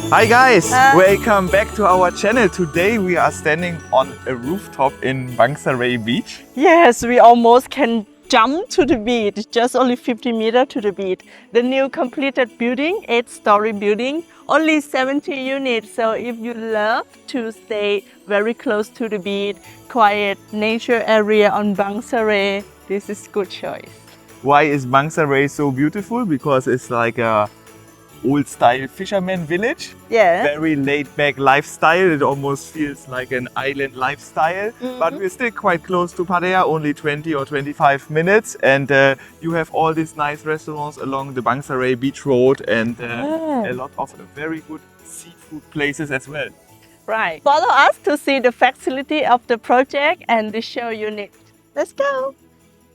Hi guys, welcome back to our channel. Today we are standing on a rooftop in Bangsaray beach. Yes, we almost can jump to the beach, just only 50 meters to the beach. The new completed building, 8-story building, only 70 units. So if you love to stay very close to the beach, quiet nature area on Bangsaray, this is good choice. Why is Bangsaray so beautiful? Because it's like a old style fisherman village. Yeah. Very laid back lifestyle. It almost feels like an island lifestyle. But we're still quite close to Pattaya, only 20 or 25 minutes. And you have all these nice restaurants along the Bangsaray beach road and a lot of very good seafood places as well. Right. Follow us to see the facility of the project and the show unit. Let's go.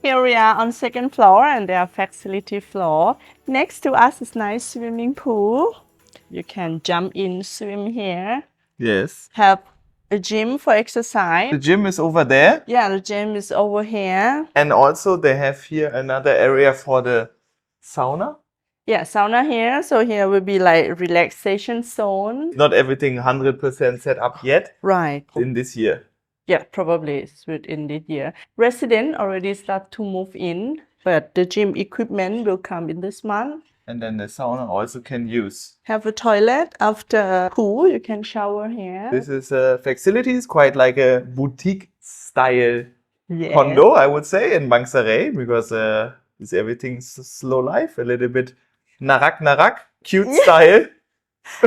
Here we are on second floor and there are facility floor. Next to us is nice swimming pool. You can jump in, swim here. Yes. Have a gym for exercise. The gym is over there. Yeah, the gym is over here. And also they have here another area for the sauna. Yeah, sauna here. So here will be like relaxation zone. Not everything 100% set up yet. Right. In this year. Yeah, probably it's within this year. Resident already start to move in, but the gym equipment will come in this month. And then the sauna also can use. Have a toilet after pool. You can shower here. This is a facility. It's quite like a boutique style condo, I would say, in Bangsaray, because it's everything's slow life, a little bit narak, cute style.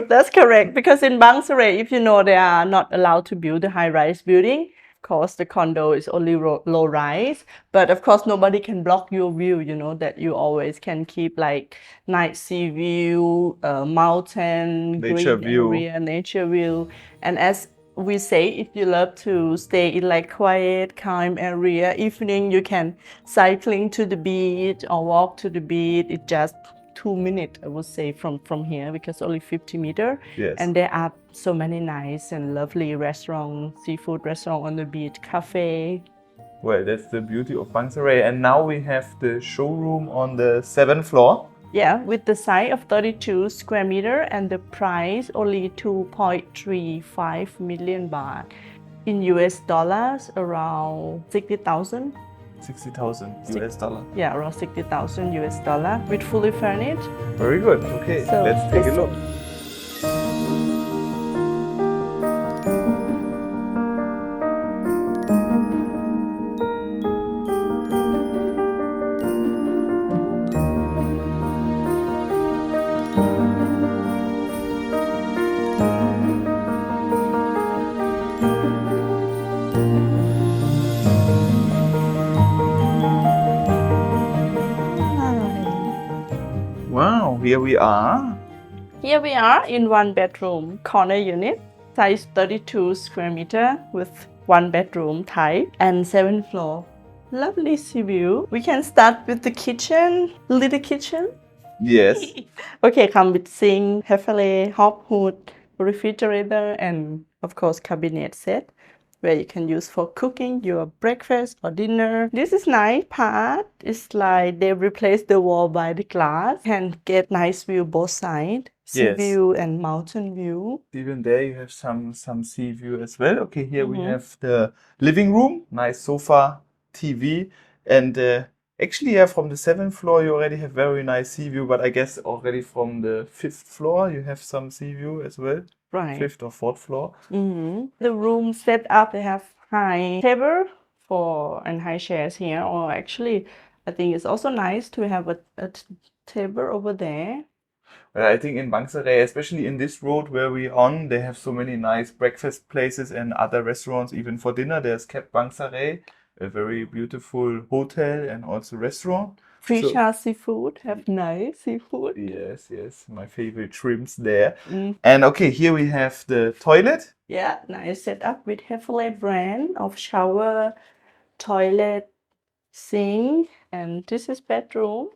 That's correct, because in Bangsaray, if you know, they are not allowed to build a high-rise building. Of course, the condo is only low-rise, but of course, nobody can block your view, you know, that you always can keep like night sea view, mountain, nature green view. area, nature view. And as we say, if you love to stay in like quiet, calm area, evening, you can cycling to the beach or walk to the beach. It just 2 minutes, I would say, from here, because only 50 meters. Yes. And there are so many nice and lovely restaurants, seafood restaurant on the beach, cafe. Well, that's the beauty of Bangsaray. And now we have the showroom on the 7th floor. Yeah, with the size of 32 square meter and the price only 2.35 million baht. In US dollars, around 60,000. 60,000 US dollar. Yeah, around 60,000 US dollar with fully furnished. Very good. Okay, So let's take a look. Wow, here we are. Here we are in one bedroom corner unit, size 32 square meter with one bedroom type and 7th floor. Lovely sea view. We can start with the kitchen, little kitchen. Yes. Okay, come with sink, cafe, hot hood, refrigerator, and of course cabinet set, where you can use for cooking your breakfast or dinner. This is nice part. It's like they replaced the wall by the glass. Can get nice view both sides. Sea view and mountain view. Even there you have some sea view as well. Okay, here we have the living room. Nice sofa, TV. And actually, yeah, from the 7th floor you already have very nice sea view. But I guess already from the 5th floor you have some sea view as well. Right. 5th or 4th floor. The room set up, they have high table and high chairs here. Or actually, I think it's also nice to have a table over there. Well, I think in Bangsaray, especially in this road where we're on, they have so many nice breakfast places and other restaurants. Even for dinner, there's Cap Bangsaray, a very beautiful hotel and also restaurant. Fresh seafood, have nice seafood. Yes, my favorite shrimps there. And okay, here we have the toilet. Yeah, nice setup with Heavenly brand of shower, toilet, sink, and this is bedroom.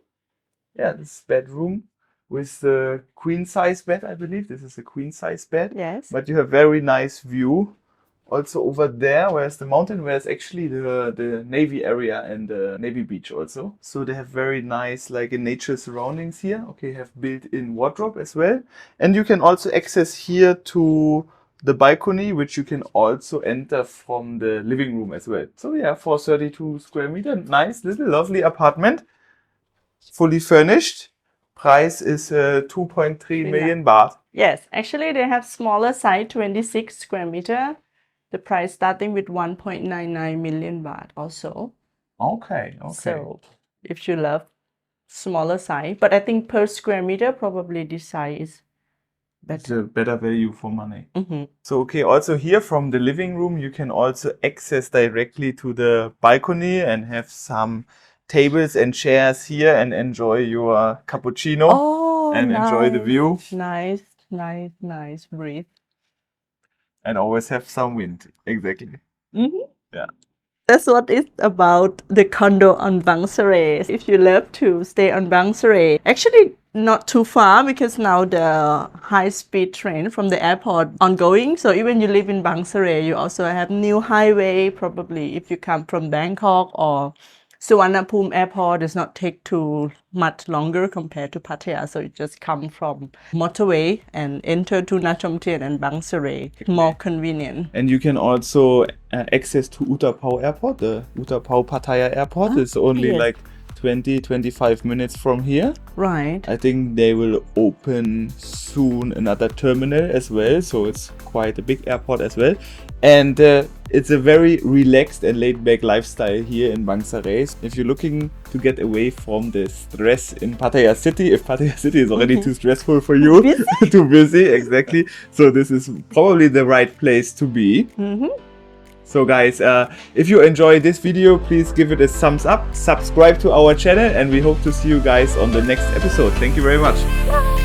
Yeah, this is bedroom with the queen size bed, I believe. This is a queen size bed. Yes. But you have very nice view Also over there, where's the mountain, where's actually the Navy area and the Navy beach also. So they have very nice like in nature surroundings here. Okay, have built-in wardrobe as well. And you can also access here to the balcony, which you can also enter from the living room as well. So yeah, for 32 square meter, nice little lovely apartment, fully furnished. Price is 2.3 million baht. Yes, actually they have smaller size, 26 square meter. The price starting with 1.99 million baht also. Okay. So if you love smaller size, but I think per square meter probably this size is better. It's a better value for money. Mm-hmm. So okay, also here from the living room you can also access directly to the balcony and have some tables and chairs here and enjoy your cappuccino and enjoy the view. Nice. Breathe. And always have some wind. Exactly. Mm-hmm. Yeah. That's what it's about, the condo on Bang Saray. If you love to stay on Bang Saray, actually not too far because now the high-speed train from the airport ongoing. So even you live in Bang Saray, you also have new highway. Probably if you come from Bangkok or Suvarnabhumi airport, does not take too much longer compared to Pattaya. So you just come from motorway and enter to Nachomtien and Bang Saray. More convenient. And you can also access to Utapao airport. The Utapao Pattaya airport is only like 20-25 minutes from here. Right. I think they will open soon another terminal as well. So it's quite a big airport as well. And it's a very relaxed and laid-back lifestyle here in Bangsaray. If you're looking to get away from the stress in Pattaya City, if Pattaya City is already too stressful for you, too busy, exactly. So this is probably the right place to be. So guys, if you enjoyed this video, please give it a thumbs up, subscribe to our channel, and we hope to see you guys on the next episode. Thank you very much.